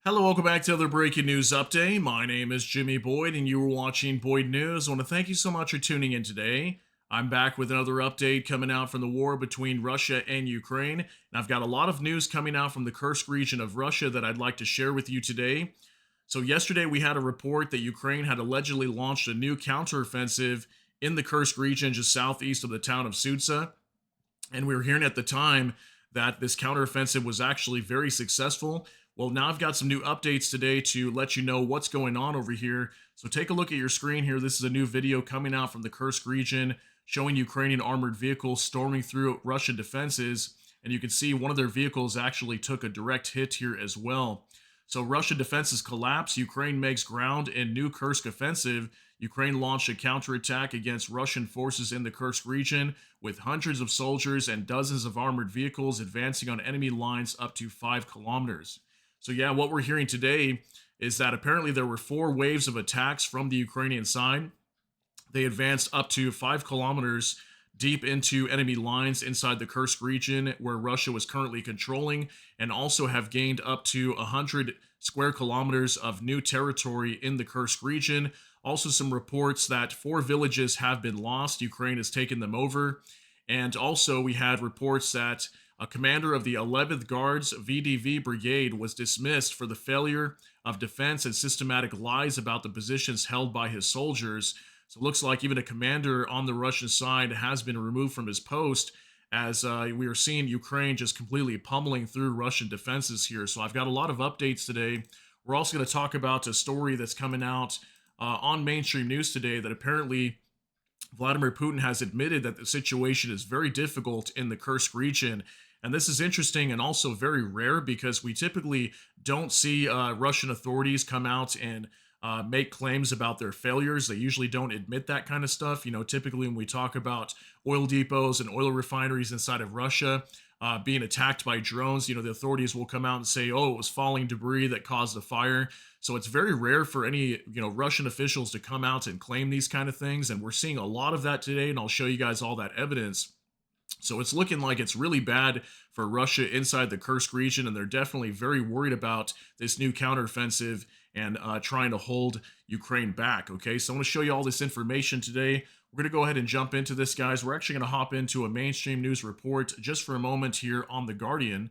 Hello, welcome back to another breaking news update. My name is Jimmy Boyd, and you are watching Boyd News. I want to thank you so much for tuning in today. I'm back with another update coming out from the war between Russia and Ukraine, and I've got a lot of news coming out from the Kursk region of Russia that I'd like to share with you today. So, yesterday we had a report that Ukraine had allegedly launched a new counteroffensive in the Kursk region just southeast of the town of Sudza. And we were hearing at the time that this counteroffensive was actually very successful. Well, now I've got some new updates today to let you know what's going on over here. So take a look at your screen here. This is a new video coming out from the Kursk region showing Ukrainian armored vehicles storming through Russian defenses. And you can see one of their vehicles actually took a direct hit here as well. So Russian defenses collapse. Ukraine makes ground in new Kursk offensive. Ukraine launched a counterattack against Russian forces in the Kursk region with hundreds of soldiers and dozens of armored vehicles advancing on enemy lines up to 5 kilometers. So, yeah, what we're hearing today is that apparently there were 4 waves of attacks from the Ukrainian side. They advanced up to 5 kilometers deep into enemy lines inside the Kursk region where Russia was currently controlling, and also have gained up to 100 square kilometers of new territory in the Kursk region. Also, some reports that 4 villages have been lost. Ukraine has taken them over. And also, we had reports that a commander of the 11th Guards VDV Brigade was dismissed for the failure of defense and systematic lies about the positions held by his soldiers. So it looks like even a commander on the Russian side has been removed from his post, as we are seeing Ukraine just completely pummeling through Russian defenses here. So I've got a lot of updates today. We're also going to talk about a story that's coming out on mainstream news today that apparently Vladimir Putin has admitted that the situation is very difficult in the Kursk region. And this is interesting and also very rare because we typically don't see Russian authorities come out and make claims about their failures. They usually don't admit that kind of stuff. Typically when we talk about oil depots and oil refineries inside of Russia being attacked by drones, the authorities will come out and say, oh, it was falling debris that caused the fire. So it's very rare for any, Russian officials to come out and claim these kind of things. And we're seeing a lot of that today, and I'll show you guys all that evidence. So it's looking like it's really bad for Russia inside the Kursk region, and they're definitely very worried about this new counteroffensive and trying to hold Ukraine back. Okay, so I'm going to show you all this information today. We're going to go ahead and jump into this, guys. We're actually going to hop into a mainstream news report just for a moment here on The Guardian.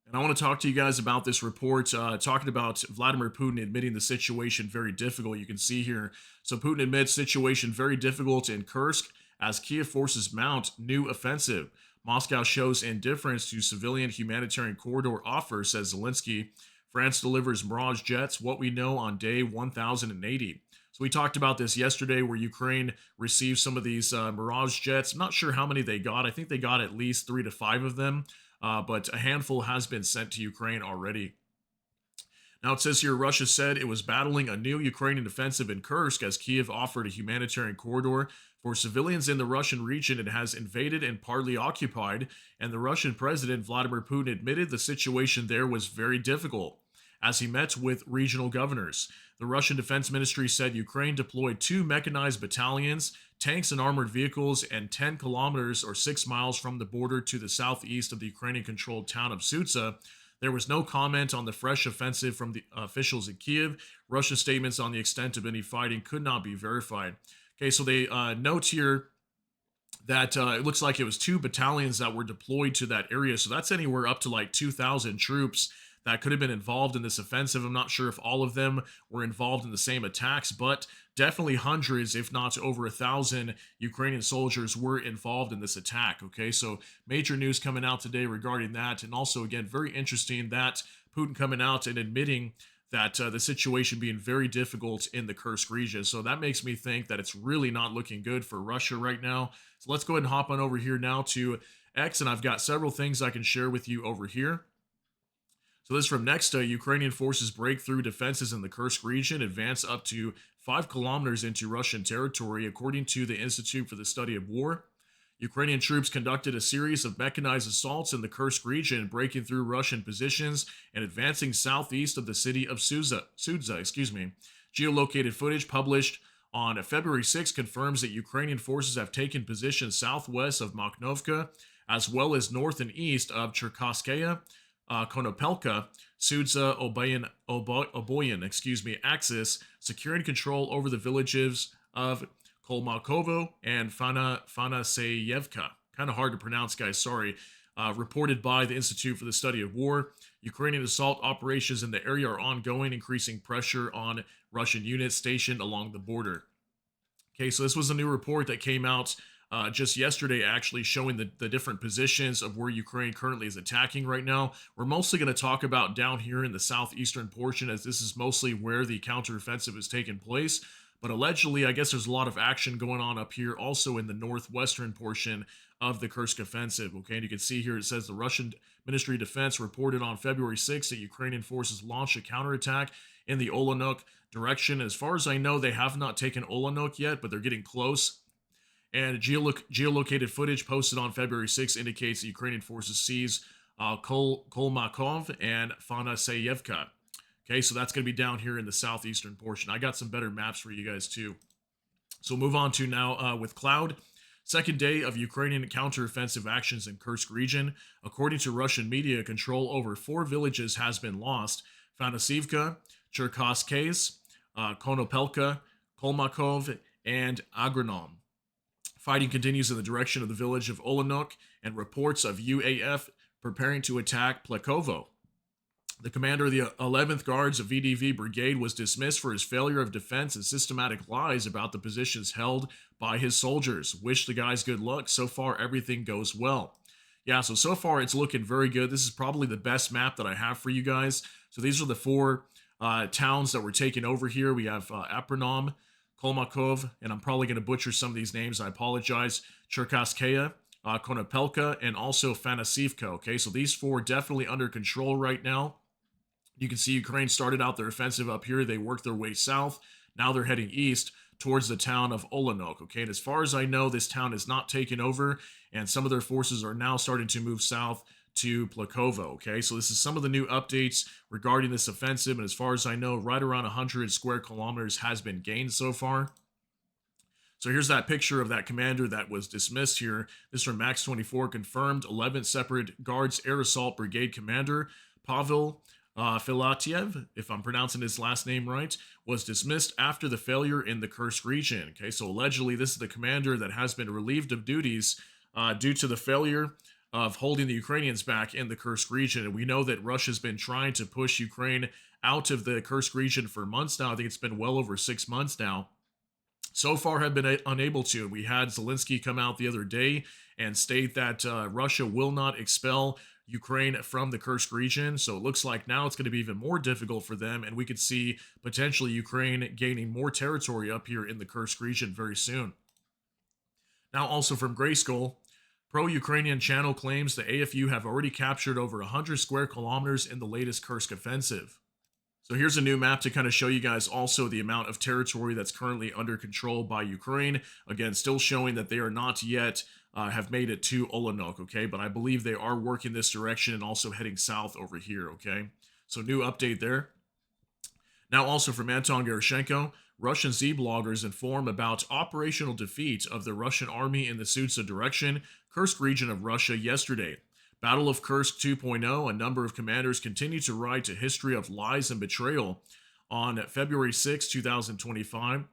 And I want to talk to you guys about this report, talking about Vladimir Putin admitting the situation very difficult. You can see here. So Putin admits situation very difficult in Kursk as Kiev forces mount new offensive. Moscow shows indifference to civilian humanitarian corridor offer, says Zelensky. France delivers Mirage jets, what we know on day 1080. So we talked about this yesterday where Ukraine received some of these Mirage jets. I'm not sure how many they got. I think they got at least 3 to 5 of them, but a handful has been sent to Ukraine already. Now it says here Russia said it was battling a new Ukrainian offensive in Kursk as Kiev offered a humanitarian corridor for civilians in the Russian region it has invaded and partly occupied, and the Russian president Vladimir Putin admitted the situation there was very difficult as he met with regional governors. The Russian Defense Ministry said Ukraine deployed 2 mechanized battalions, tanks and armored vehicles, and 10 kilometers or 6 miles from the border to the southeast of the Ukrainian-controlled town of Sudza. There was no comment on the fresh offensive from the officials in Kiev. Russian statements on the extent of any fighting could not be verified. Okay, so they note here that it looks like it was 2 battalions that were deployed to that area. So that's anywhere up to like 2,000 troops that could have been involved in this offensive. I'm not sure if all of them were involved in the same attacks, but definitely hundreds, if not over 1,000 Ukrainian soldiers were involved in this attack. Okay, so major news coming out today regarding that. And also, again, very interesting that Putin coming out and admitting that the situation being very difficult in the Kursk region. So that makes me think that it's really not looking good for Russia right now. So let's go ahead and hop on over here now to X, and I've got several things I can share with you over here. So this is from next. Ukrainian forces break through defenses in the Kursk region, advance up to 5 kilometers into Russian territory, according to the Institute for the Study of War. Ukrainian troops conducted a series of mechanized assaults in the Kursk region, breaking through Russian positions and advancing southeast of the city of Sudza. Geolocated footage published on February 6 confirms that Ukrainian forces have taken positions southwest of Makhnovka, as well as north and east of Cherkasskaya. Konopelka, Sudza Oboyan, axis, securing control over the villages of Kolmakovo and Fanaseyevka. Kind of hard to pronounce, guys, sorry. Reported by the Institute for the Study of War. Ukrainian assault operations in the area are ongoing, increasing pressure on Russian units stationed along the border. Okay, so this was a new report that came out just yesterday, actually showing the different positions of where Ukraine currently is attacking right now. We're mostly going to talk about down here in the southeastern portion, as this is mostly where the counteroffensive has taken place. But allegedly, I guess there's a lot of action going on up here also in the northwestern portion of the Kursk offensive. Okay, and you can see here it says the Russian Ministry of Defense reported on February 6th that Ukrainian forces launched a counterattack in the Olenok direction. As far as I know, they have not taken Olenok yet, but they're getting close. And geolocated footage posted on February 6th indicates the Ukrainian forces seize Kolmakov and Fanaseyevka. Okay, so that's going to be down here in the southeastern portion. I got some better maps for you guys too. So we'll move on to now with Cloud. Second day of Ukrainian counteroffensive actions in Kursk region. According to Russian media, control over 4 villages has been lost. Fanasivka, Cherkasskes, Konopelka, Kolmakov, and Agronom. Fighting continues in the direction of the village of Olenok, and reports of UAF preparing to attack Plekovo. The commander of the 11th Guards of VDV Brigade was dismissed for his failure of defense and systematic lies about the positions held by his soldiers. Wish the guys good luck. So far, everything goes well. Yeah, so far it's looking very good. This is probably the best map that I have for you guys. So these are the 4 towns that were taken over here. We have Apronom, Kolmakov, and I'm probably going to butcher some of these names. I apologize. Cherkasskaya, Konopelka, and also Fanasivka. Okay, so these 4 definitely under control right now. You can see Ukraine started out their offensive up here. They worked their way south. Now they're heading east towards the town of Olenok. Okay, and as far as I know, this town is not taken over, and some of their forces are now starting to move south to Plekovo. Okay, so this is some of the new updates regarding this offensive, and as far as I know, right around 100 square kilometers has been gained so far. So here's that picture of that commander that was dismissed here. This from Max 24, confirmed 11th Separate Guards Air Assault Brigade Commander Pavel Filatiev, if I'm pronouncing his last name right, was dismissed after the failure in the Kursk region. Okay, so allegedly this is the commander that has been relieved of duties due to the failure of holding the Ukrainians back in the Kursk region. And we know that Russia's been trying to push Ukraine out of the Kursk region for months now. I think it's been well over 6 months now. So far have been unable to. We had Zelensky come out the other day and state that Russia will not expel Ukraine from the Kursk region. So it looks like now it's going to be even more difficult for them, and we could see potentially Ukraine gaining more territory up here in the Kursk region very soon. Now also from Grayskull, pro-Ukrainian channel claims the AFU have already captured over 100 square kilometers in the latest Kursk offensive. So here's a new map to kind of show you guys also the amount of territory that's currently under control by Ukraine. Again, still showing that they are not yet have made it to Olenok, okay? But I believe they are working this direction and also heading south over here, okay? So new update there. Now also from Anton Gerashenko, Russian Z-bloggers inform about operational defeat of the Russian army in the Sudza direction, Kursk region of Russia yesterday. Battle of Kursk 2.0, a number of commanders continue to write a history of lies and betrayal. On February 6, 2025,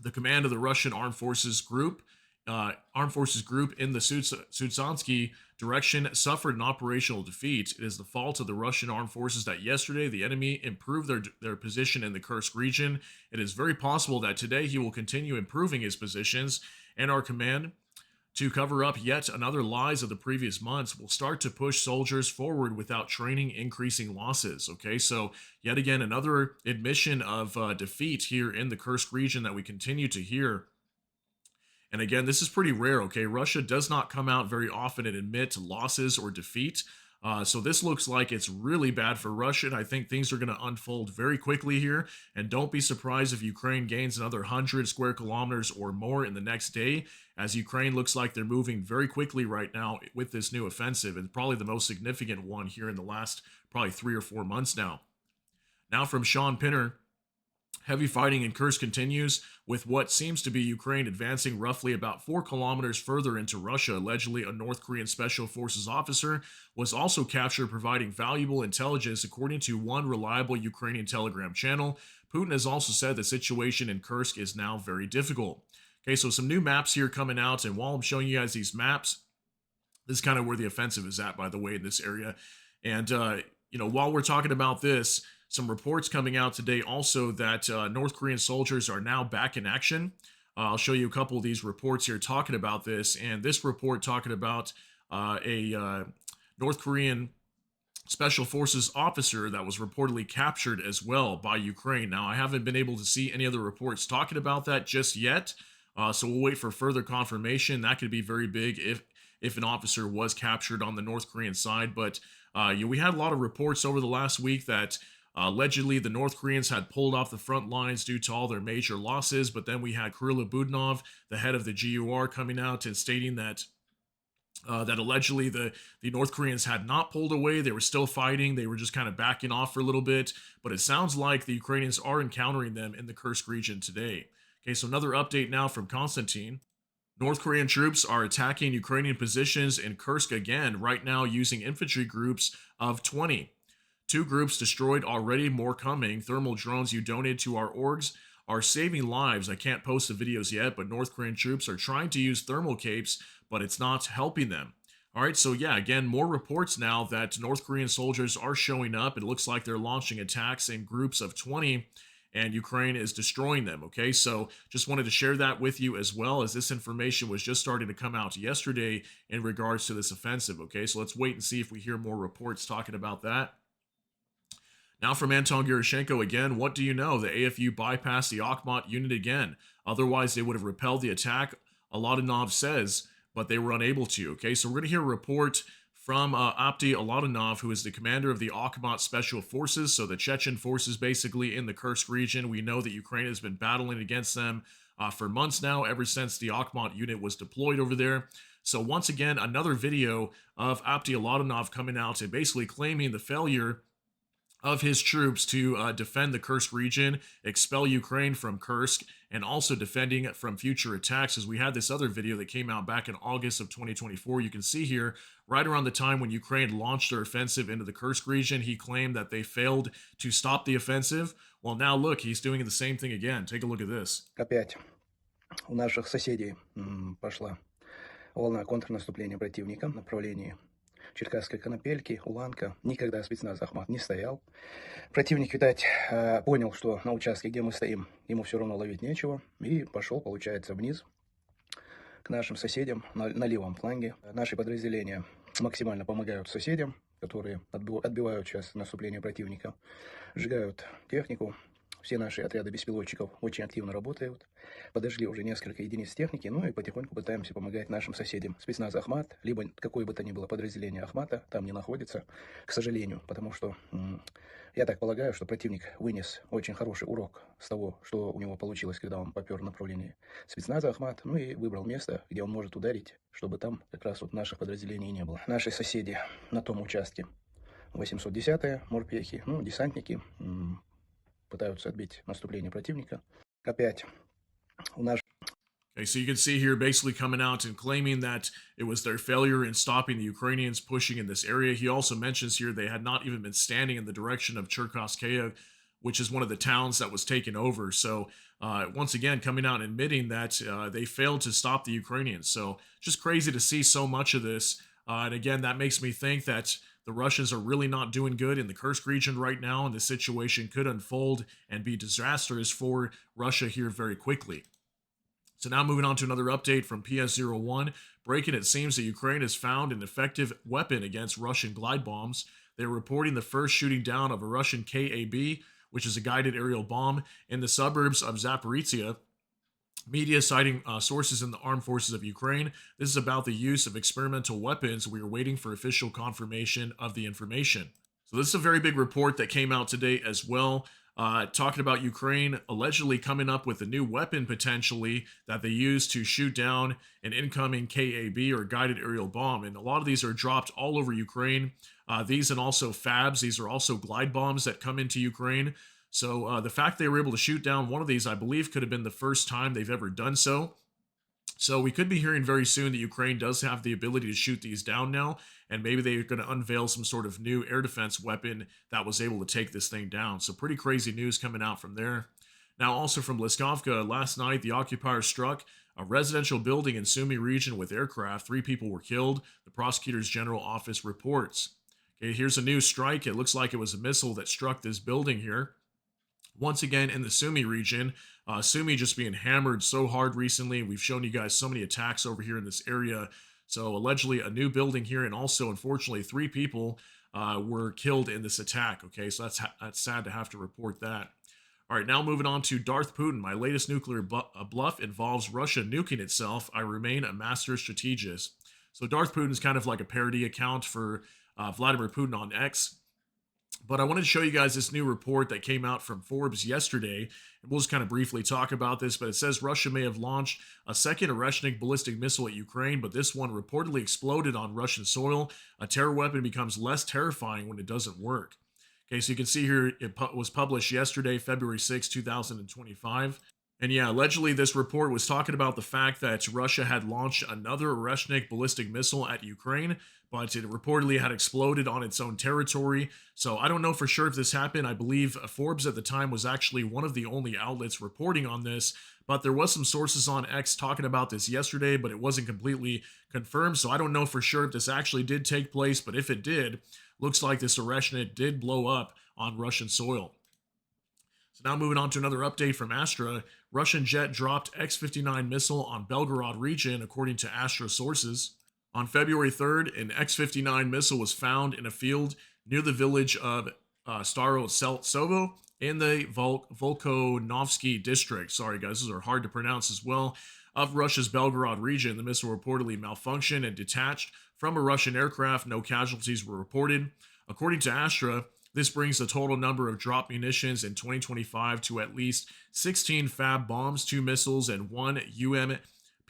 the command of the Russian Armed Forces Group in the Sudzansky direction suffered an operational defeat. It is the fault of the Russian Armed Forces that yesterday the enemy improved their position in the Kursk region. It is very possible that today he will continue improving his positions, and our command, to cover up yet another lies of the previous months, will start to push soldiers forward without training, increasing losses. Okay, so yet again, another admission of defeat here in the Kursk region that we continue to hear. And again, this is pretty rare, okay? Russia does not come out very often and admit losses or defeat. So this looks like it's really bad for Russia, and I think things are going to unfold very quickly here. And don't be surprised if Ukraine gains another 100 square kilometers or more in the next day, as Ukraine looks like they're moving very quickly right now with this new offensive, and probably the most significant one here in the last probably 3 or 4 months now. Now from Sean Pinner, Heavy fighting in Kursk continues, with what seems to be Ukraine advancing roughly about 4 kilometers further into Russia. Allegedly, a North Korean Special Forces officer was also captured providing valuable intelligence, according to one reliable Ukrainian Telegram channel. Putin has also said the situation in Kursk is now very difficult. Okay, so some new maps here coming out, and while I'm showing you guys these maps, this is kind of where the offensive is at, by the way, in this area. And, while we're talking about this, some reports coming out today also that North Korean soldiers are now back in action. I'll show you a couple of these reports here talking about this. And this report talking about a North Korean Special Forces officer that was reportedly captured as well by Ukraine. Now, I haven't been able to see any other reports talking about that just yet. So we'll wait for further confirmation. That could be very big if an officer was captured on the North Korean side. But we had a lot of reports over the last week that allegedly the North Koreans had pulled off the front lines due to all their major losses. But then we had Kirill Budnov, the head of the GUR, coming out and stating that allegedly the North Koreans had not pulled away. They were still fighting. They were just kind of backing off for a little bit. But it sounds like the Ukrainians are encountering them in the Kursk region today. Okay, so another update now from Konstantin. North Korean troops are attacking Ukrainian positions in Kursk again, right now using infantry groups of 20. Two groups destroyed already, more coming. Thermal drones you donated to our orgs are saving lives. I can't post the videos yet, but North Korean troops are trying to use thermal capes, but it's not helping them. All right, so yeah, again, more reports now that North Korean soldiers are showing up. It looks like they're launching attacks in groups of 20, and Ukraine is destroying them. Okay, so just wanted to share that with you as well, as this information was just starting to come out yesterday in regards to this offensive. Okay, so let's wait and see if we hear more reports talking about that. Now from Anton Gurashenko again, what do you know? The AFU bypassed the Akhmat unit again. Otherwise, they would have repelled the attack, Aladanov says, but they were unable to. Okay, so we're going to hear a report from Apti Aladanov, who is the commander of the Akhmat Special Forces, so the Chechen forces basically in the Kursk region. We know that Ukraine has been battling against them for months now, ever since the Akhmat unit was deployed over there. So once again, another video of Apti Aladanov coming out and basically claiming the failure of his troops to defend the Kursk region, expel Ukraine from Kursk, and also defending it from future attacks. As we had this other video that came out back in August of 2024, you can see here, right around the time when Ukraine launched their offensive into the Kursk region, he claimed that they failed to stop the offensive. Well, now look, he's doing the same thing again. Take a look at this. Опять у наших соседей пошла волна контрнаступления противника в направлении Черкасской Конопельки, Уланка. Никогда спецназ Ахмат не стоял. Противник, видать, понял, что на участке, где мы стоим, ему все равно ловить нечего, и пошел, получается, вниз к нашим соседям на левом фланге. Наши подразделения максимально помогают соседям, которые отбивают сейчас наступление противника, сжигают технику. Все наши отряды беспилотчиков очень активно работают. Подожгли уже несколько единиц техники, ну и потихоньку пытаемся помогать нашим соседям. Спецназ Ахмат, либо какое бы то ни было подразделение Ахмата, там не находится, к сожалению, потому что я так полагаю, что противник вынес очень хороший урок с того, что у него получилось, когда он попер в направлении спецназа Ахмат, ну и выбрал место, где он может ударить, чтобы там как раз вот наших подразделений не было. Наши соседи на том участке 810-е морпехи, десантники, пытаются отбить наступление противника. Опять у нас. Okay, so you can see here basically coming out and claiming that it was their failure in stopping the Ukrainians pushing in this area. He also mentions here they had not even been standing in the direction of Cherkasskaya, which is one of the towns that was taken over. So once again, coming out and admitting that they failed to stop the Ukrainians. So just crazy to see so much of this. And again, that makes me think that the Russians are really not doing good in the Kursk region right now, and the situation could unfold and be disastrous for Russia here very quickly. So now moving on to another update from PS01. Breaking, it seems that Ukraine has found an effective weapon against Russian glide bombs. They're reporting the first shooting down of a Russian KAB, which is a guided aerial bomb, in the suburbs of Zaporizhia. Media citing sources in the armed forces of Ukraine. This is about the use of experimental weapons. We are waiting for official confirmation of the information. So this is a very big report that came out today as well, talking about Ukraine allegedly coming up with a new weapon potentially that they use to shoot down an incoming KAB or guided aerial bomb. And a lot of these are dropped all over Ukraine. These and also FABs. These are also glide bombs that come into Ukraine. So the fact they were able to shoot down one of these, I believe, could have been the first time they've ever done so. So we could be hearing very soon that Ukraine does have the ability to shoot these down now, and maybe they're going to unveil some sort of new air defense weapon that was able to take this thing down. So pretty crazy news coming out from there. Now, also from Liskovka, last night the occupiers struck a residential building in Sumy region with aircraft. 3 people were killed, the prosecutor's general office reports. Okay, here's a new strike. It looks like it was a missile that struck this building here. Once again, in the Sumy region, Sumy just being hammered so hard recently. We've shown you guys so many attacks over here in this area. So allegedly a new building here, and also unfortunately 3 people were killed in this attack. Okay, so that's sad to have to report that. All right, now moving on to Darth Putin. My latest nuclear bluff involves Russia nuking itself. I remain a master strategist. So Darth Putin is kind of like a parody account for Vladimir Putin on X. But I wanted to show you guys this new report that came out from Forbes yesterday. And we'll just kind of briefly talk about this, but it says Russia may have launched a second Oreshnik ballistic missile at Ukraine, but this one reportedly exploded on Russian soil. A terror weapon becomes less terrifying when it doesn't work. Okay, so you can see here it was published yesterday, February 6, 2025. And yeah, allegedly this report was talking about the fact that Russia had launched another Oreshnik ballistic missile at Ukraine, but it reportedly had exploded on its own territory. So I don't know for sure if this happened. I believe Forbes at the time was actually one of the only outlets reporting on this, but there was some sources on X talking about this yesterday, but it wasn't completely confirmed. So I don't know for sure if this actually did take place, but if it did, looks like this Oreshnik did blow up on Russian soil. So now moving on to another update from Astra. Russian jet dropped X-59 missile on Belgorod region, according to Astra sources. On February 3rd, an X-59 missile was found in a field near the village of Staro Seltsovo in the Volkonovsky district. Sorry guys, those are hard to pronounce as well. Of Russia's Belgorod region, the missile reportedly malfunctioned and detached from a Russian aircraft. No casualties were reported. According to Astra, this brings the total number of dropped munitions in 2025 to at least 16 Fab bombs, 2 missiles, and 1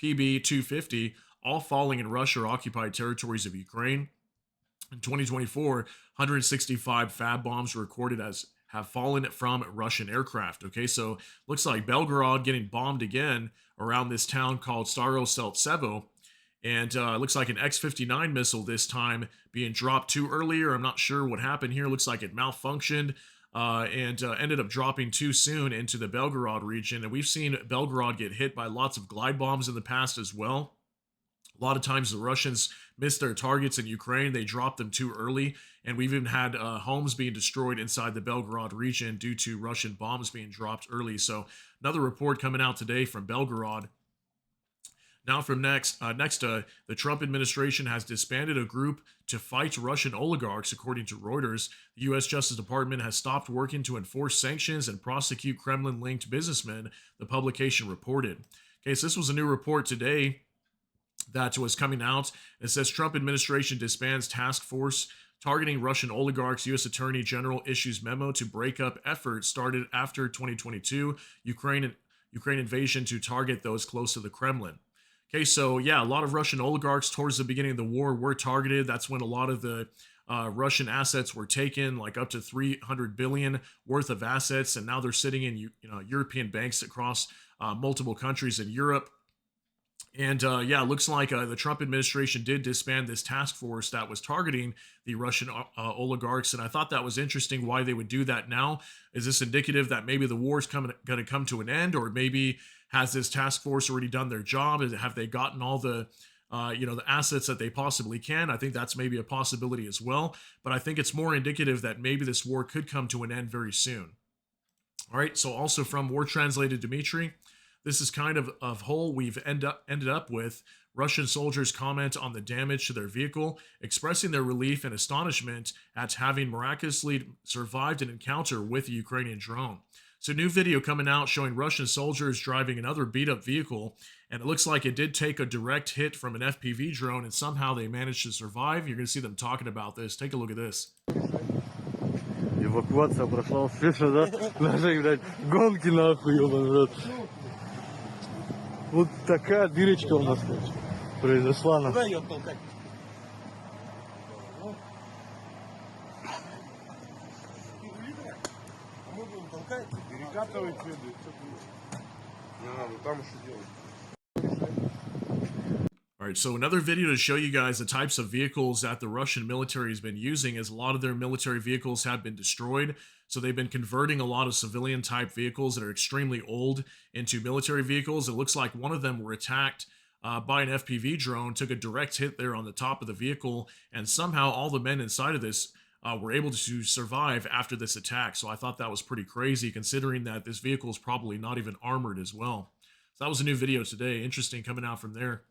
UMPB-250, all falling in Russia-occupied territories of Ukraine. In 2024, 165 Fab bombs were recorded as have fallen from Russian aircraft. Okay, so looks like Belgorod getting bombed again around this town called Staro Seltsevo. And it looks like an X-59 missile this time being dropped too earlier. I'm not sure what happened here. Looks like it malfunctioned and ended up dropping too soon into the Belgorod region. And we've seen Belgorod get hit by lots of glide bombs in the past as well. A lot of times the Russians miss their targets in Ukraine. They drop them too early. And we've even had homes being destroyed inside the Belgorod region due to Russian bombs being dropped early. So another report coming out today from Belgorod. Now from next, the Trump administration has disbanded a group to fight Russian oligarchs, according to Reuters. The U.S. Justice Department has stopped working to enforce sanctions and prosecute Kremlin-linked businessmen, the publication reported. Okay, so this was a new report today that was coming out. It says Trump administration disbands task force targeting Russian oligarchs. U.S. Attorney General issues memo to break up efforts started after 2022 Ukraine invasion to target those close to the Kremlin. Okay, so yeah, a lot of Russian oligarchs towards the beginning of the war were targeted. That's when a lot of the Russian assets were taken, like up to 300 billion worth of assets, and now they're sitting in European banks across multiple countries in Europe. And yeah, it looks like the Trump administration did disband this task force that was targeting the Russian oligarchs. And I thought that was interesting why they would do that now. Is this indicative that maybe the war is going to come to an end, or maybe has this task force already done their job? Have they gotten all the the assets that they possibly can? I think that's maybe a possibility as well. But I think it's more indicative that maybe this war could come to an end very soon. All right. So also from War Translated Dmitry, this is kind of whole we've ended up with. Russian soldiers comment on the damage to their vehicle, expressing their relief and astonishment at having miraculously survived an encounter with a Ukrainian drone. So new video coming out showing Russian soldiers driving another beat-up vehicle, and it looks like it did take a direct hit from an FPV drone, and somehow they managed to survive. You're going to see them talking about this. Take a look at this. Эвакуация прошла успешно, да? Наши, блядь, гонки нахуй, ёбаный в рот. Вот такая дырочка у нас, короче, произошла на. Куда ее толкать? Толкайте, перекатывайте это, и все будет. Не надо, там что делать? All right, so another video to show you guys the types of vehicles that the Russian military has been using, as a lot of their military vehicles have been destroyed. So they've been converting a lot of civilian type vehicles that are extremely old into military vehicles. It looks like one of them were attacked by an FPV drone, took a direct hit there on the top of the vehicle, and somehow all the men inside of this were able to survive after this attack. So I thought that was pretty crazy, considering that this vehicle is probably not even armored as well. So that was a new video today. Interesting coming out from there.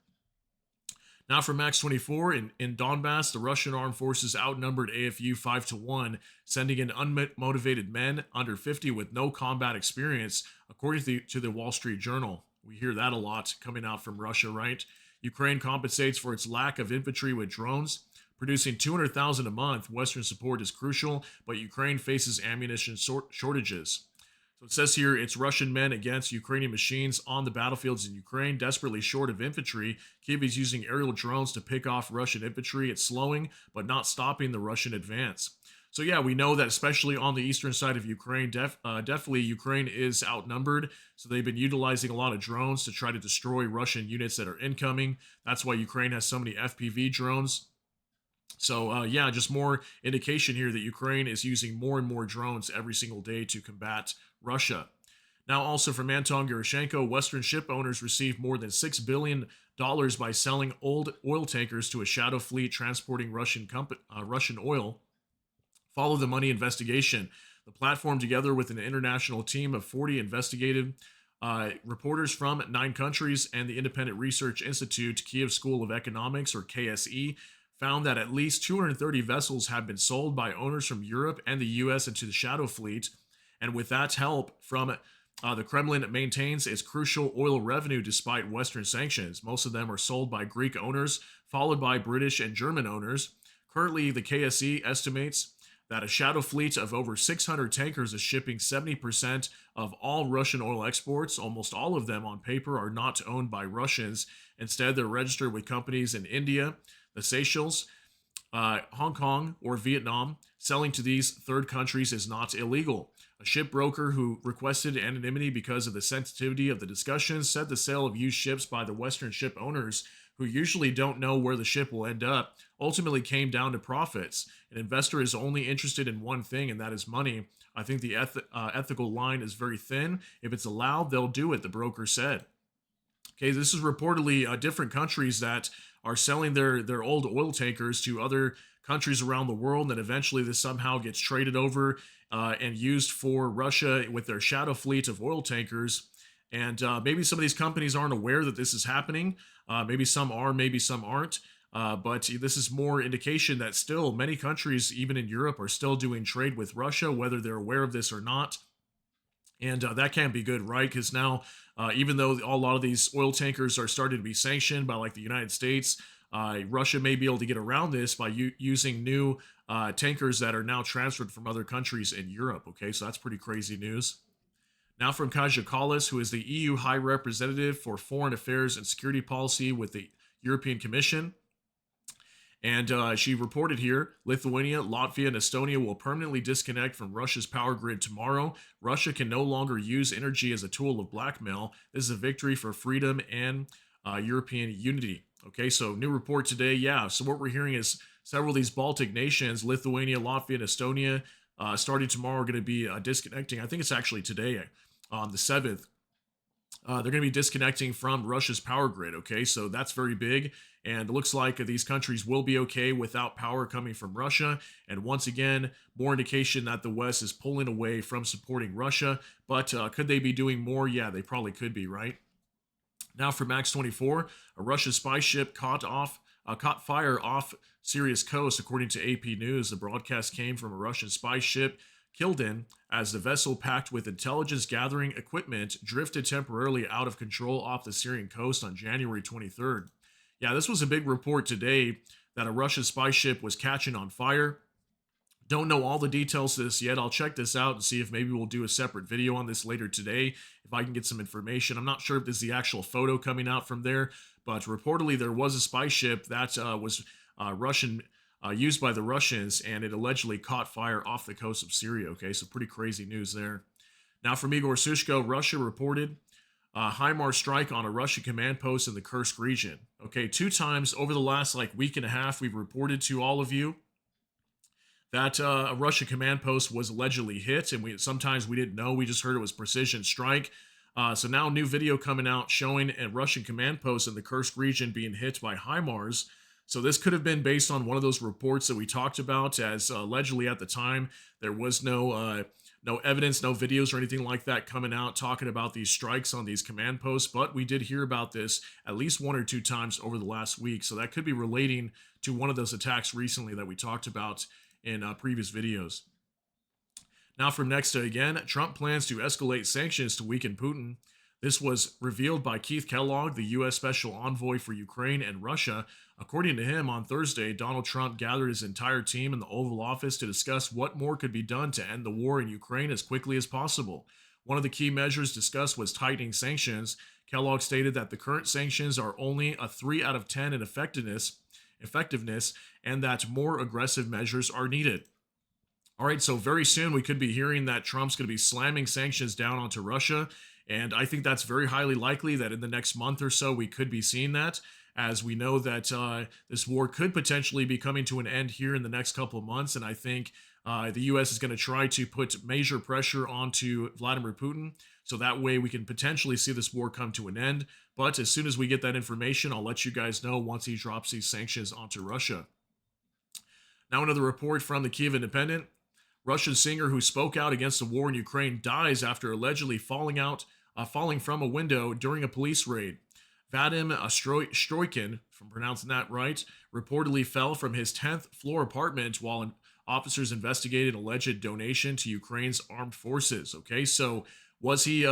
Now for Max 24, in Donbass, the Russian armed forces outnumbered AFU 5-1, sending in unmotivated men under 50 with no combat experience, according to the Wall Street Journal. We hear that a lot coming out from Russia, right? Ukraine compensates for its lack of infantry with drones, producing 200,000 a month. Western support is crucial, but Ukraine faces ammunition shortages. So it says here it's Russian men against Ukrainian machines on the battlefields in Ukraine, desperately short of infantry. Kyiv is using aerial drones to pick off Russian infantry. It's slowing, but not stopping the Russian advance. So yeah, we know that especially on the eastern side of Ukraine, definitely Ukraine is outnumbered. So they've been utilizing a lot of drones to try to destroy Russian units that are incoming. That's why Ukraine has so many FPV drones. So yeah, just more indication here that Ukraine is using more and more drones every single day to combat Russia. Now, also from Anton Gerashenko, Western ship owners received more than $6 billion by selling old oil tankers to a shadow fleet transporting Russian oil. Follow the money investigation. The platform, together with an international team of 40 investigative reporters from 9 countries and the Independent Research Institute, Kiev School of Economics, or KSE, found that at least 230 vessels have been sold by owners from Europe and the U.S. into the shadow fleet. And with that help from the Kremlin, maintains its crucial oil revenue despite Western sanctions. Most of them are sold by Greek owners, followed by British and German owners. Currently, the KSE estimates that a shadow fleet of over 600 tankers is shipping 70% of all Russian oil exports. Almost all of them on paper are not owned by Russians. Instead, they're registered with companies in India, the Seychelles, Hong Kong, or Vietnam. Selling to these third countries is not illegal. A ship broker who requested anonymity because of the sensitivity of the discussion said the sale of used ships by the Western ship owners, who usually don't know where the ship will end up, ultimately came down to profits. An investor is only interested in one thing, and that is money. I think the ethical line is very thin. If it's allowed, they'll do it, the broker said. Okay, this is reportedly different countries that are selling their old oil tankers to other countries around the world, and eventually this somehow gets traded over and used for Russia with their shadow fleet of oil tankers. And maybe some of these companies aren't aware that this is happening. Maybe some are, maybe some aren't. But this is more indication that still many countries, even in Europe, are still doing trade with Russia, whether they're aware of this or not. And that can't be good, right? Because now, even though a lot of these oil tankers are starting to be sanctioned by like the United States, Russia may be able to get around this by using new tankers that are now transferred from other countries in Europe. Okay, so that's pretty crazy news. Now from Kaja Kallas, who is the EU High Representative for Foreign Affairs and Security Policy with the European Commission. And she reported here, Lithuania, Latvia, and Estonia will permanently disconnect from Russia's power grid tomorrow. Russia can no longer use energy as a tool of blackmail. This is a victory for freedom and European unity. Okay, so new report today. Yeah, so what we're hearing is several of these Baltic nations, Lithuania, Latvia, and Estonia, starting tomorrow are going to be disconnecting. I think it's actually today on the 7th. They're going to be disconnecting from Russia's power grid. Okay, so that's very big. And it looks like these countries will be okay without power coming from Russia. And once again, more indication that the West is pulling away from supporting Russia. But could they be doing more? Yeah, they probably could be, right? Now for Max 24, a Russian spy ship caught fire off Syria's coast, according to AP News. The broadcast came from a Russian spy ship, Kildin, as the vessel packed with intelligence gathering equipment drifted temporarily out of control off the Syrian coast on January 23rd. Yeah, this was a big report today that a Russian spy ship was catching on fire. Don't know all the details to this yet. I'll check this out and see if maybe we'll do a separate video on this later today if I can get some information. I'm not sure if this is the actual photo coming out from there, but reportedly there was a spy ship that was Russian, used by the Russians, and it allegedly caught fire off the coast of Syria. Okay, so pretty crazy news there. Now, from Igor Sushko, Russia reported a HIMARS strike on a Russian command post in the Kursk region. Okay, 2 times over the last like week and a half, we've reported to all of you that a Russian command post was allegedly hit, and sometimes we didn't know. We just heard it was precision strike. So now, new video coming out showing a Russian command post in the Kursk region being hit by HIMARS. So this could have been based on one of those reports that we talked about, as allegedly at the time there was no evidence, no videos or anything like that coming out talking about these strikes on these command posts. But we did hear about this at least 1 or 2 times over the last week. So that could be relating to one of those attacks recently that we talked about in previous videos. Now, from next to again, Trump plans to escalate sanctions to weaken Putin. This was revealed by Keith Kellogg, the U.S. Special Envoy for Ukraine and Russia. According to him, on Thursday, Donald Trump gathered his entire team in the Oval Office to discuss what more could be done to end the war in Ukraine as quickly as possible. One of the key measures discussed was tightening sanctions. Kellogg stated that the current sanctions are only a 3 out of 10 in effectiveness, and that more aggressive measures are needed. All right, so very soon we could be hearing that Trump's going to be slamming sanctions down onto Russia. And I think that's very highly likely that in the next month or so we could be seeing that, as we know that this war could potentially be coming to an end here in the next couple of months. And I think the U.S. is going to try to put major pressure onto Vladimir Putin, so that way we can potentially see this war come to an end. But as soon as we get that information, I'll let you guys know once he drops these sanctions onto Russia. Now, another report from the Kyiv Independent. Russian singer who spoke out against the war in Ukraine dies after allegedly falling from a window during a police raid. Vadim Stroikin, if I'm pronouncing that right, reportedly fell from his 10th floor apartment while officers investigated alleged donation to Ukraine's armed forces. Okay, so was he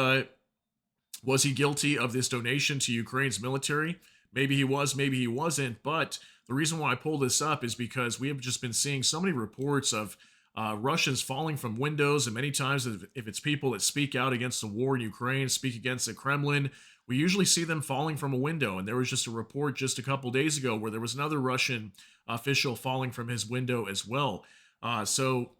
guilty of this donation to Ukraine's military? Maybe he was, maybe he wasn't. But the reason why I pull this up is because we have just been seeing so many reports of Russians falling from windows, and many times if it's people that speak out against the war in Ukraine, speak against the Kremlin, we usually see them falling from a window. And there was just a report just a couple days ago where there was another Russian official falling from his window as well. So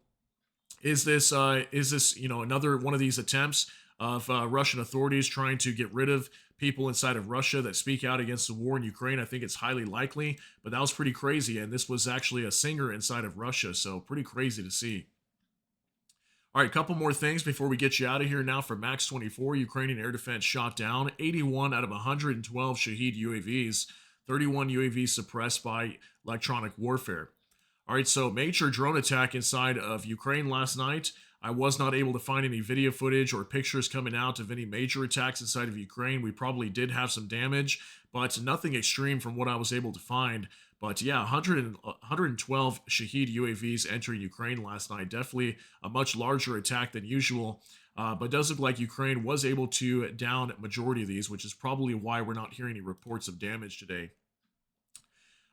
is this another one of these attempts of Russian authorities trying to get rid of people inside of Russia that speak out against the war in Ukraine? I think it's highly likely, but that was pretty crazy. And this was actually a singer inside of Russia, so pretty crazy to see. All right, a couple more things before we get you out of here now. For Max 24, Ukrainian air defense shot down 81 out of 112 Shahed UAVs, 31 UAVs suppressed by electronic warfare. All right, so major drone attack inside of Ukraine last night. I was not able to find any video footage or pictures coming out of any major attacks inside of Ukraine. We probably did have some damage, but nothing extreme from what I was able to find. But yeah, 112 Shahed UAVs entering Ukraine last night. Definitely a much larger attack than usual. But does look like Ukraine was able to down a majority of these, which is probably why we're not hearing any reports of damage today.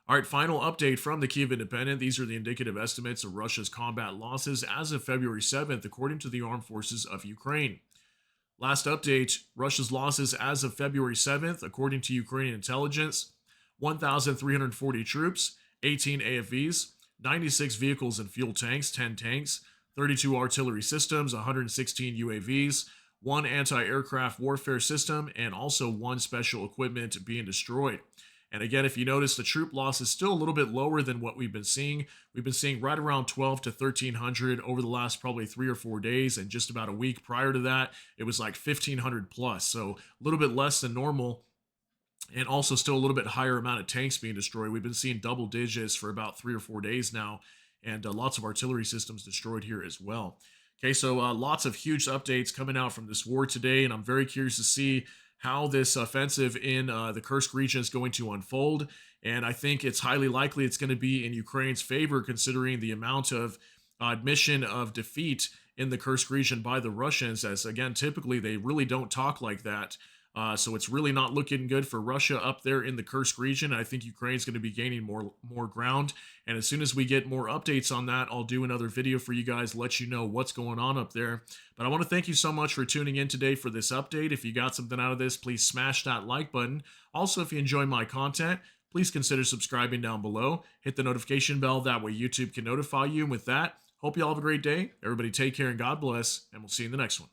All right, final update from the Kyiv Independent. These are the indicative estimates of Russia's combat losses as of February 7th, according to the Armed Forces of Ukraine. Last update, Russia's losses as of February 7th, according to Ukrainian intelligence: 1,340 troops, 18 AFVs, 96 vehicles and fuel tanks, 10 tanks, 32 artillery systems, 116 UAVs, 1 anti-aircraft warfare system, and also 1 special equipment being destroyed. And again, if you notice, the troop loss is still a little bit lower than what we've been seeing. We've been seeing right around 12 to 1,300 over the last probably 3 or 4 days, and just about a week prior to that, it was like 1,500 plus. So a little bit less than normal, and also still a little bit higher amount of tanks being destroyed. We've been seeing double digits for about 3 or 4 days now, and lots of artillery systems destroyed here as well. Okay, so lots of huge updates coming out from this war today, and I'm very curious to see how this offensive in the Kursk region is going to unfold. And I think it's highly likely it's going to be in Ukraine's favor, considering the amount of admission of defeat in the Kursk region by the Russians, as again, typically they really don't talk like that. So it's really not looking good for Russia up there in the Kursk region. I think Ukraine's going to be gaining more ground. And as soon as we get more updates on that, I'll do another video for you guys, let you know what's going on up there. But I want to thank you so much for tuning in today for this update. If you got something out of this, please smash that like button. Also, if you enjoy my content, please consider subscribing down below. Hit the notification bell. That way YouTube can notify you. And with that, hope you all have a great day. Everybody take care and God bless. And we'll see you in the next one.